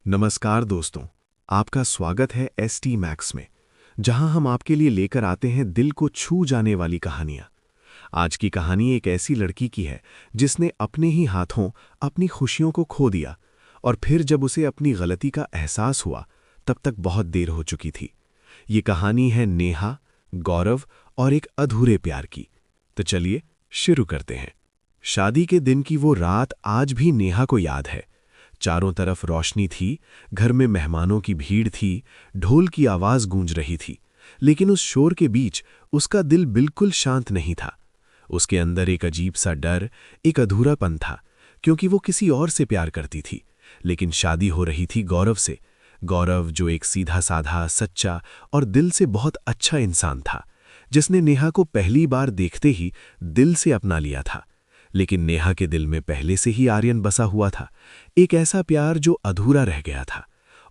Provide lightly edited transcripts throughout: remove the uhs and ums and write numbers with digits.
नमस्कार दोस्तों, आपका स्वागत है एसटी मैक्स में, जहां हम आपके लिए लेकर आते हैं दिल को छू जाने वाली कहानियां। आज की कहानी एक ऐसी लड़की की है जिसने अपने ही हाथों अपनी खुशियों को खो दिया, और फिर जब उसे अपनी गलती का एहसास हुआ तब तक बहुत देर हो चुकी थी। ये कहानी है नेहा, गौरव और एक अधूरे प्यार की। तो चलिए शुरू करते हैं। शादी के दिन की वो रात आज भी नेहा को याद है। चारों तरफ रोशनी थी, घर में मेहमानों की भीड़ थी, ढोल की आवाज गूंज रही थी, लेकिन उस शोर के बीच उसका दिल बिल्कुल शांत नहीं था। उसके अंदर एक अजीब सा डर, एक अधूरापन था, क्योंकि वो किसी और से प्यार करती थी, लेकिन शादी हो रही थी गौरव से। गौरव जो एक सीधा साधा, सच्चा और दिल से बहुत अच्छा इंसान था, जिसने नेहा को पहली बार देखते ही दिल से अपना लिया था। लेकिन नेहा के दिल में पहले से ही आर्यन बसा हुआ था, एक ऐसा प्यार जो अधूरा रह गया था,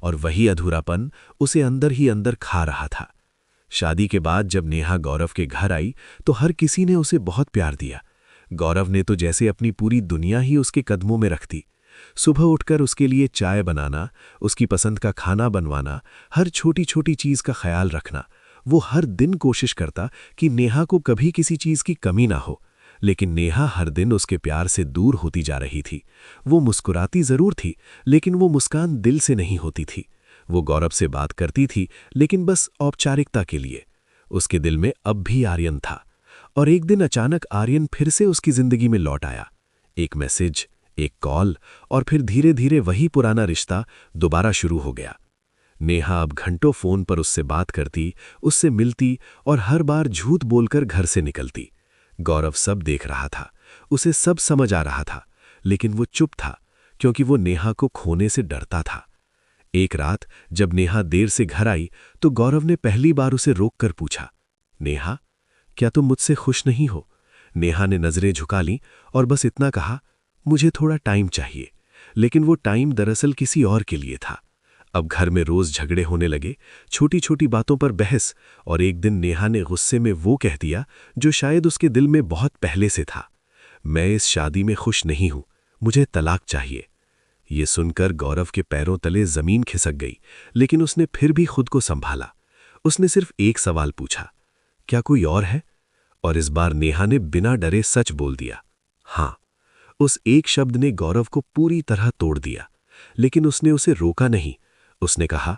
और वही अधूरापन उसे अंदर ही अंदर खा रहा था। शादी के बाद जब नेहा गौरव के घर आई तो हर किसी ने उसे बहुत प्यार दिया। गौरव ने तो जैसे अपनी पूरी दुनिया ही उसके कदमों में रख दी। सुबह उठकर उसके लिए चाय बनाना, उसकी पसंद का खाना बनवाना, हर छोटी छोटी चीज का ख्याल रखना। वो हर दिन कोशिश करता कि नेहा को कभी किसी चीज की कमी ना हो, लेकिन नेहा हर दिन उसके प्यार से दूर होती जा रही थी। वो मुस्कुराती जरूर थी, लेकिन वो मुस्कान दिल से नहीं होती थी। वो गौरव से बात करती थी, लेकिन बस औपचारिकता के लिए। उसके दिल में अब भी आर्यन था, और एक दिन अचानक आर्यन फिर से उसकी जिंदगी में लौट आया। एक मैसेज, एक कॉल, और फिर धीरे धीरे वही पुराना रिश्ता दोबारा शुरू हो गया। नेहा अब घंटों फोन पर उससे बात करती, उससे मिलती, और हर बार झूठ बोलकर घर से निकलती। गौरव सब देख रहा था, उसे सब समझ आ रहा था, लेकिन वो चुप था, क्योंकि वो नेहा को खोने से डरता था। एक रात जब नेहा देर से घर आई तो गौरव ने पहली बार उसे रोककर पूछा, नेहा, क्या तुम मुझसे खुश नहीं हो? नेहा ने नजरें झुका लीं और बस इतना कहा, मुझे थोड़ा टाइम चाहिए। लेकिन वो टाइम दरअसल किसी और के लिए था। अब घर में रोज झगड़े होने लगे, छोटी छोटी बातों पर बहस, और एक दिन नेहा ने गुस्से में वो कह दिया जो शायद उसके दिल में बहुत पहले से था, मैं इस शादी में खुश नहीं हूं, मुझे तलाक चाहिए। ये सुनकर गौरव के पैरों तले जमीन खिसक गई, लेकिन उसने फिर भी खुद को संभाला। उसने सिर्फ एक सवाल पूछा, क्या कोई और है? और इस बार नेहा ने बिना डरे सच बोल दिया, हाँ। उस एक शब्द ने गौरव को पूरी तरह तोड़ दिया, लेकिन उसने उसे रोका नहीं। उसने कहा,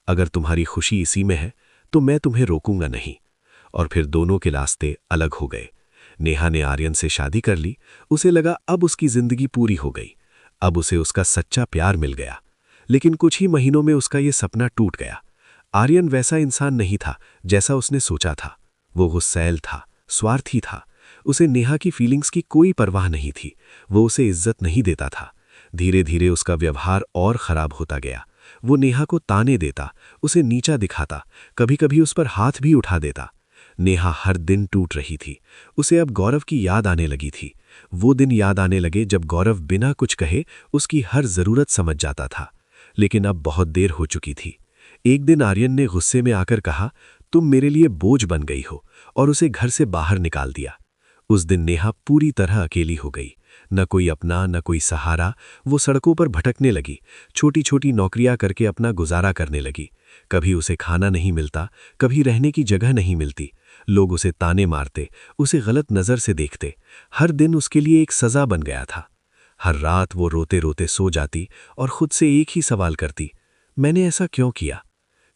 अगर तुम्हारी खुशी इसी में है तो मैं तुम्हें रोकूंगा नहीं। और फिर दोनों के रास्ते अलग हो गए। नेहा ने आर्यन से शादी कर ली। उसे लगा अब उसकी जिंदगी पूरी हो गई, अब उसे उसका सच्चा प्यार मिल गया। लेकिन कुछ ही महीनों में उसका ये सपना टूट गया। आर्यन वैसा इंसान नहीं था जैसा उसने सोचा था। वो गुस्सैल था, स्वार्थी था। उसे नेहा की फीलिंग्स की कोई परवाह नहीं थी। वो उसे इज्जत नहीं देता था। धीरे धीरे उसका व्यवहार और खराब होता गया। वो नेहा को ताने देता, उसे नीचा दिखाता, कभी कभी उस पर हाथ भी उठा देता। नेहा हर दिन टूट रही थी। उसे अब गौरव की याद आने लगी थी। वो दिन याद आने लगे जब गौरव बिना कुछ कहे उसकी हर जरूरत समझ जाता था। लेकिन अब बहुत देर हो चुकी थी। एक दिन आर्यन ने गुस्से में आकर कहा, तुम मेरे लिए बोझ बन गई हो, और उसे घर से बाहर निकाल दिया। उस दिन नेहा पूरी तरह अकेली हो गई। न कोई अपना, न कोई सहारा। वो सड़कों पर भटकने लगी, छोटी छोटी नौकरियां करके अपना गुजारा करने लगी। कभी उसे खाना नहीं मिलता, कभी रहने की जगह नहीं मिलती। लोग उसे ताने मारते, उसे गलत नजर से देखते। हर दिन उसके लिए एक सजा बन गया था। हर रात वो रोते रोते सो जाती और खुद से एक ही सवाल करती, मैंने ऐसा क्यों किया?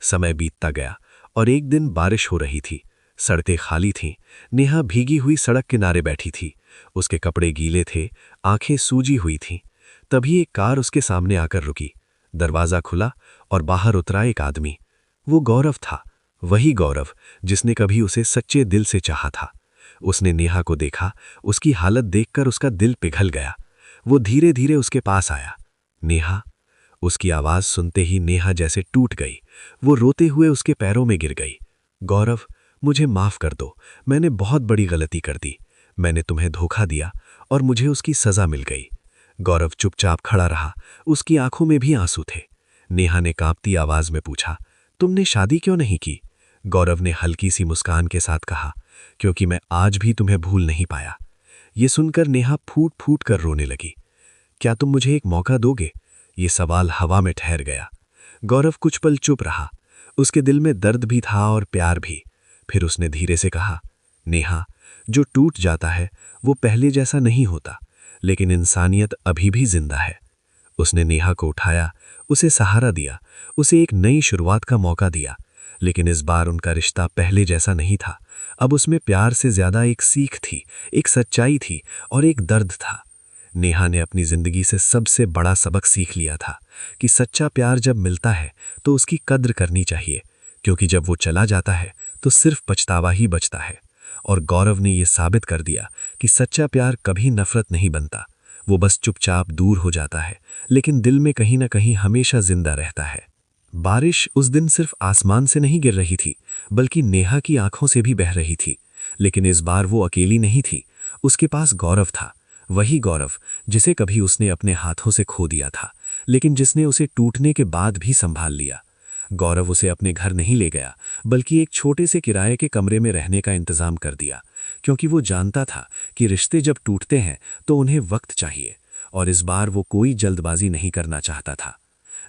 समय बीतता गया, और एक दिन बारिश हो रही थी। सड़कें खाली थीं। नेहा भीगी हुई सड़क किनारे बैठी थी। उसके कपड़े गीले थे, आंखें सूजी हुई थीं। तभी एक कार उसके सामने आकर रुकी। दरवाजा खुला और बाहर उतरा एक आदमी। वो गौरव था, वही गौरव जिसने कभी उसे सच्चे दिल से चाहा था। उसने नेहा को देखा, उसकी हालत देखकर उसका दिल पिघल गया। वो धीरे धीरे उसके पास आया। नेहा। उसकी आवाज सुनते ही नेहा जैसे टूट गई। वो रोते हुए उसके पैरों में गिर गई। गौरव, मुझे माफ कर दो, मैंने बहुत बड़ी गलती कर दी। मैंने तुम्हें धोखा दिया और मुझे उसकी सजा मिल गई। गौरव चुपचाप खड़ा रहा, उसकी आंखों में भी आंसू थे। नेहा ने कांपती आवाज में पूछा, तुमने शादी क्यों नहीं की? गौरव ने हल्की सी मुस्कान के साथ कहा, क्योंकि मैं आज भी तुम्हें भूल नहीं पाया। ये सुनकर नेहा फूट फूट कर रोने लगी। क्या तुम मुझे एक मौका दोगे? ये सवाल हवा में ठहर गया। गौरव कुछ पल चुप रहा। उसके दिल में दर्द भी था और प्यार भी। फिर उसने धीरे से कहा, नेहा, जो टूट जाता है वो पहले जैसा नहीं होता, लेकिन इंसानियत अभी भी जिंदा है। उसने नेहा को उठाया, उसे सहारा दिया, उसे एक नई शुरुआत का मौका दिया। लेकिन इस बार उनका रिश्ता पहले जैसा नहीं था। अब उसमें प्यार से ज्यादा एक सीख थी, एक सच्चाई थी और एक दर्द था। नेहा ने अपनी जिंदगी से सबसे बड़ा सबक सीख लिया था कि सच्चा प्यार जब मिलता है तो उसकी कद्र करनी चाहिए, क्योंकि जब वो चला जाता है तो सिर्फ पछतावा ही बचता है। और गौरव ने यह साबित कर दिया कि सच्चा प्यार कभी नफरत नहीं बनता, वो बस चुपचाप दूर हो जाता है, लेकिन दिल में कहीं ना कहीं हमेशा जिंदा रहता है। बारिश उस दिन सिर्फ आसमान से नहीं गिर रही थी, बल्कि नेहा की आंखों से भी बह रही थी। लेकिन इस बार वो अकेली नहीं थी, उसके पास गौरव था। वही गौरव जिसे कभी उसने अपने हाथों से खो दिया था, लेकिन जिसने उसे टूटने के बाद भी संभाल लिया। गौरव उसे अपने घर नहीं ले गया, बल्कि एक छोटे से किराए के कमरे में रहने का इंतजाम कर दिया, क्योंकि वो जानता था कि रिश्ते जब टूटते हैं तो उन्हें वक्त चाहिए, और इस बार वो कोई जल्दबाजी नहीं करना चाहता था।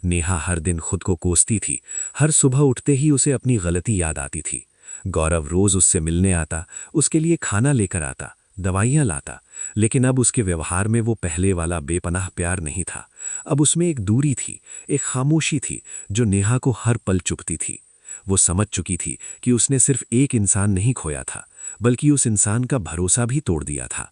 नेहा हर दिन खुद को कोसती थी। हर सुबह उठते ही उसे अपनी गलती याद आती थी। गौरव रोज उससे मिलने आता, उसके लिए खाना लेकर आता, दवाइयां लाता, लेकिन अब उसके व्यवहार में वो पहले वाला बेपनाह प्यार नहीं था। अब उसमें एक दूरी थी, एक खामोशी थी जो नेहा को हर पल चुभती थी। वो समझ चुकी थी कि उसने सिर्फ एक इंसान नहीं खोया था, बल्कि उस इंसान का भरोसा भी तोड़ दिया था।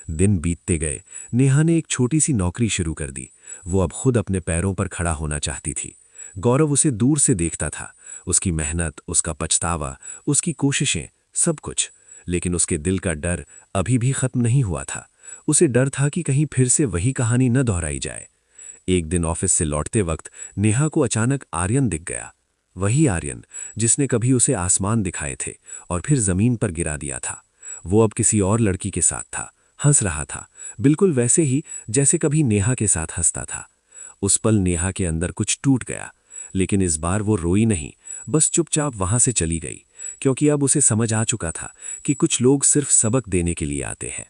दिन बीतते गए। नेहा ने एक छोटी सी नौकरी शुरू कर दी। वो अब खुद अपने पैरों पर खड़ा होना चाहती थी। गौरव उसे दूर से देखता था, उसकी मेहनत, उसका पछतावा, उसकी कोशिशें, सब कुछ। लेकिन उसके दिल का डर अभी भी खत्म नहीं हुआ था। उसे डर था कि कहीं फिर से वही कहानी न दोहराई जाए। एक दिन ऑफिस से लौटते वक्त नेहा को अचानक आर्यन दिख गया। वही आर्यन जिसने कभी उसे आसमान दिखाए थे और फिर जमीन पर गिरा दिया था। वो अब किसी और लड़की के साथ था, हंस रहा था, बिल्कुल वैसे ही जैसे कभी नेहा के साथ हंसता था। उस पल नेहा के अंदर कुछ टूट गया, लेकिन इस बार वो रोई नहीं, बस चुपचाप वहां से चली गई, क्योंकि अब उसे समझ आ चुका था कि कुछ लोग सिर्फ सबक देने के लिए आते हैं।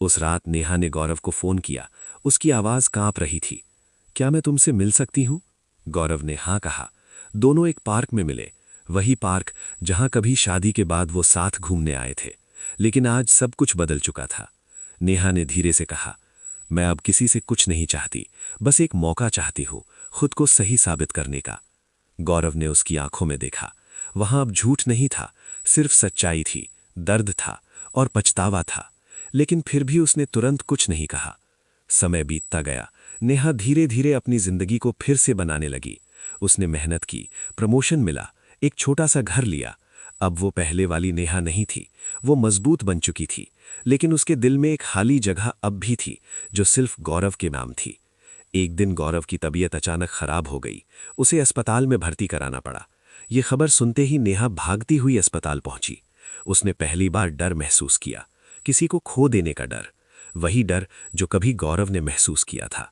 उस रात नेहा ने गौरव को फोन किया। उसकी आवाज कांप रही थी। क्या मैं तुमसे मिल सकती हूं? गौरव ने हाँ कहा। दोनों एक पार्क में मिले, वही पार्क जहां कभी शादी के बाद वो साथ घूमने आए थे। लेकिन आज सब कुछ बदल चुका था। नेहा ने धीरे से कहा, मैं अब किसी से कुछ नहीं चाहती, बस एक मौका चाहती हूं खुद को सही साबित करने का। गौरव ने उसकी आंखों में देखा। वहां अब झूठ नहीं था, सिर्फ सच्चाई थी, दर्द था और पछतावा था। लेकिन फिर भी उसने तुरंत कुछ नहीं कहा। समय बीतता गया। नेहा धीरे धीरे अपनी जिंदगी को फिर से बनाने लगी। उसने मेहनत की, प्रमोशन मिला, एक छोटा सा घर लिया। अब वो पहले वाली नेहा नहीं थी, वो मजबूत बन चुकी थी। लेकिन उसके दिल में एक खाली जगह अब भी थी, जो सिर्फ गौरव के नाम थी। एक दिन गौरव की तबीयत अचानक खराब हो गई। उसे अस्पताल में भर्ती कराना पड़ा। ये खबर सुनते ही नेहा भागती हुई अस्पताल पहुंची। उसने पहली बार डर महसूस किया, किसी को खो देने का डर, वही डर जो कभी गौरव ने महसूस किया था।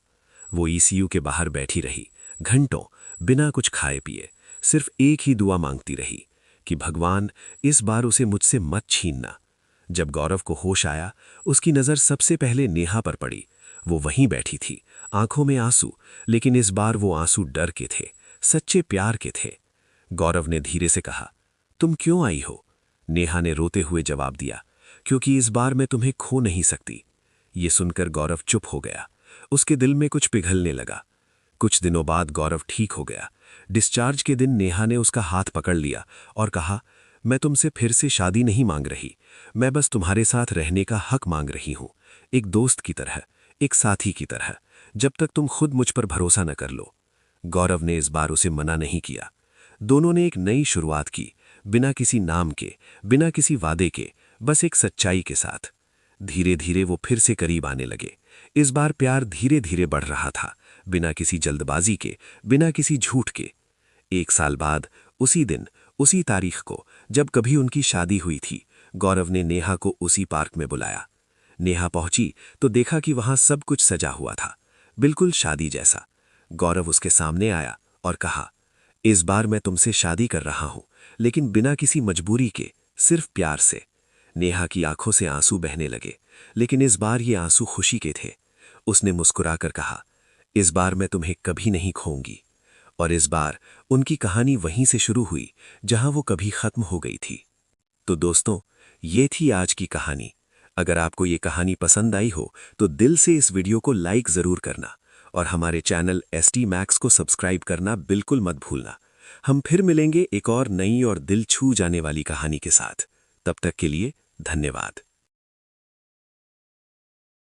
वो ईसीयू के बाहर बैठी रही, घंटों, बिना कुछ खाए पिए, सिर्फ एक ही दुआ मांगती रही कि भगवान, इस बार उसे मुझसे मत छीनना। जब गौरव को होश आया, उसकी नज़र सबसे पहले नेहा पर पड़ी। वो वहीं बैठी थी, आंखों में आंसू, लेकिन इस बार वो आंसू डर के थे, सच्चे प्यार के थे। गौरव ने धीरे से कहा, तुम क्यों आई हो? नेहा ने रोते हुए जवाब दिया, क्योंकि इस बार मैं तुम्हें खो नहीं सकती। ये सुनकर गौरव चुप हो गया। उसके दिल में कुछ पिघलने लगा। कुछ दिनों बाद गौरव ठीक हो गया। डिस्चार्ज के दिन नेहा ने उसका हाथ पकड़ लिया और कहा, मैं तुमसे फिर से शादी नहीं मांग रही, मैं बस तुम्हारे साथ रहने का हक मांग रही हूं, एक दोस्त की तरह, एक साथी की तरह, जब तक तुम खुद मुझ पर भरोसा न कर लो। गौरव ने इस बार उसे मना नहीं किया। दोनों ने एक नई शुरुआत की, बिना किसी नाम के, बिना किसी वादे के, बस एक सच्चाई के साथ। धीरे धीरे वो फिर से करीब आने लगे। इस बार प्यार धीरे धीरे बढ़ रहा था, बिना किसी जल्दबाजी के, बिना किसी झूठ के। 1 साल बाद, उसी दिन, उसी तारीख को, जब कभी उनकी शादी हुई थी, गौरव ने नेहा को उसी पार्क में बुलाया। नेहा पहुंची तो देखा कि वहां सब कुछ सजा हुआ था, बिल्कुल शादी जैसा। गौरव उसके सामने आया और कहा, इस बार मैं तुमसे शादी कर रहा हूं, लेकिन बिना किसी मजबूरी के, सिर्फ प्यार से। नेहा की आंखों से आंसू बहने लगे, लेकिन इस बार ये आंसू खुशी के थे। उसने मुस्कुराकर कहा, इस बार मैं तुम्हें कभी नहीं खोऊंगी। और इस बार उनकी कहानी वहीं से शुरू हुई जहां वो कभी खत्म हो गई थी। तो दोस्तों, ये थी आज की कहानी। अगर आपको ये कहानी पसंद आई हो तो दिल से इस वीडियो को लाइक ज़रूर करना और हमारे चैनल एसटी मैक्स को सब्सक्राइब करना बिल्कुल मत भूलना। हम फिर मिलेंगे एक और नई और दिल छू जाने वाली कहानी के साथ। तब तक के लिए धन्यवाद।